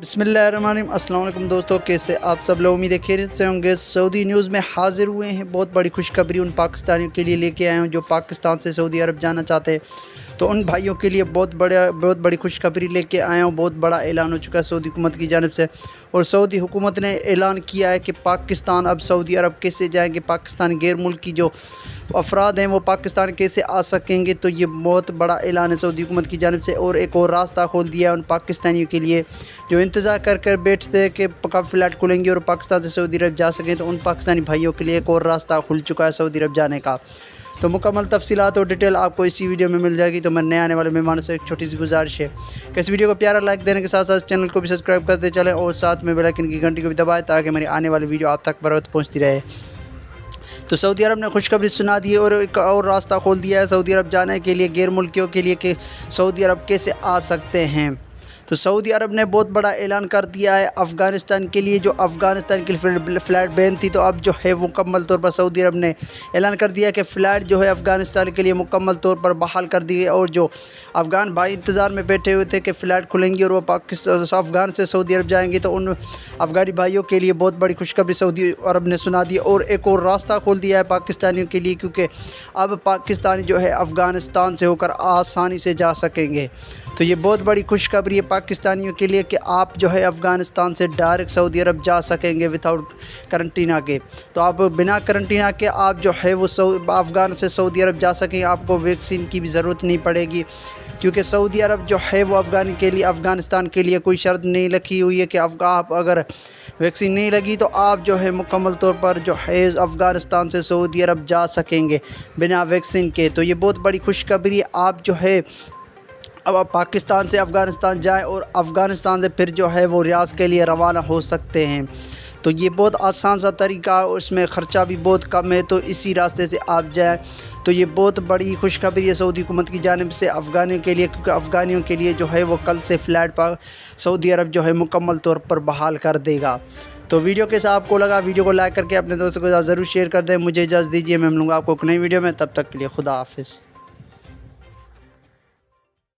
बिस्मिल्लाहिर्रहमानिर्रहीम। अस्सलाम वालेकुम दोस्तों, कैसे आप सब लोग? उम्मीद है खैरियत से होंगे। सऊदी न्यूज़ में हाज़िर हुए हैं। बहुत बड़ी खुशखबरी उन पाकिस्तानियों के लिए लेके आए हूँ जो पाकिस्तान से सऊदी अरब जाना चाहते हैं। तो उन भाइयों के लिए बहुत बड़ी खुशखबरी लेके आया हूँ। बहुत बड़ा ऐलान हो चुका है सऊदी हुकूमत की जानिब से, और सऊदी हुकूमत ने ऐलान किया है कि पाकिस्तान अब सऊदी अरब कैसे जाएंगे, पाकिस्तान गैर मुल्की जो अफराद हैं वो पाकिस्तान कैसे आ सकेंगे। तो ये बहुत बड़ा ऐलान है सऊदी हुकूमत की जानिब से, और एक और रास्ता खोल दिया है उन पाकिस्तानियों के लिए जो इंतज़ार कर बैठते हैं कि कब फ़्लाइट खुलेंगे और पाकिस्तान से सऊदी अरब जा सकें। तो उन पाकिस्तानी भाइयों के लिए एक और रास्ता खुल चुका है सऊदी अरब जाने का। तो मुकम्मल तफसीलात और डिटेल आपको इसी वीडियो में मिल जाएगी। तो मैं नए आने वाले मेहमानों से एक छोटी सी गुजारिश है कि इस वीडियो को प्यारा लाइक देने के साथ साथ चैनल को भी सब्सक्राइब करते चलें और साथ में बेल आइकन की घंटी को भी दबाएं ताकि मेरी आने वाली वीडियो आप तक बर वक्त पहुँचती रहे। तो सऊदी अरब ने खुशखबरी सुना दी है और एक और रास्ता खोल दिया है सऊदी अरब जाने के लिए गैर मुल्कियों के लिए कि सऊदी अरब कैसे आ सकते हैं। तो सऊदी अरब ने बहुत बड़ा ऐलान कर दिया है अफ़गानिस्तान के लिए, जो अफ़गानिस्तान की फ़्लाइट बैन थी। तो अब जो है मुकम्मल तौर पर सऊदी अरब ने ऐलान कर दिया कि फ़्लाइट जो है अफ़गानिस्तान के लिए मुकम्मल तौर पर बहाल कर दी है, और जो अफ़गान भाई इंतज़ार में बैठे हुए थे कि फ़्लाइट खुलेंगी और वो पाकिस्तान अफ़गान से सऊदी अरब जाएंगे, तो उन अफ़गानी भाइयों के लिए बहुत बड़ी खुशखबरी सऊदी अरब ने सुना दी और एक और रास्ता खोल दिया है पाकिस्तानियों के लिए, क्योंकि अब पाकिस्तानी जो है अफ़गानिस्तान से होकर आसानी से जा सकेंगे। तो ये बहुत बड़ी खुशखबरी है पाकिस्तानियों के लिए कि आप जो है अफ़गानिस्तान से डायरेक्ट सऊदी अरब जा सकेंगे विदाउट करंटीना के। तो आप बिना करंटीना के आप जो है वो अफ़गान से सऊदी अरब जा सकेंगे। आपको वैक्सीन की भी ज़रूरत नहीं पड़ेगी, क्योंकि सऊदी अरब जो है वो अफ़गानिस्तान के लिए कोई शर्त नहीं रखी हुई है कि आप अगर वैक्सीन नहीं लगी तो आप जो है मुकम्मल तौर पर जो है अफ़गानिस्तान से सऊदी अरब जा सकेंगे बिना वैक्सीन के। तो ये बहुत बड़ी खुशखबरी। आप जो है अब आप पाकिस्तान से अफ़गानिस्तान जाएं और अफ़गानिस्तान से फिर जो है वो रियाज़ के लिए रवाना हो सकते हैं। तो ये बहुत आसान सा तरीका है, उसमें ख़र्चा भी बहुत कम है। तो इसी रास्ते से आप जाएं। तो ये बहुत बड़ी खुशखबरी है सऊदी हुकूमत की जानिब से अफ़गानियों के लिए, क्योंकि अफ़गानियों के लिए जो है वो कल से फ़्लाइट पर सऊदी अरब जो है मुकम्मल तौर पर बहाल कर देगा। तो वीडियो कैसा आपको लगा? वीडियो को लाइक करके अपने दोस्तों के साथ ज़रूर शेयर कर दें। मुझे इजाज़त दीजिए, मैं मिलूँगा आपको एक नई वीडियो में। तब तक के लिए खुदा हाफ़िज़।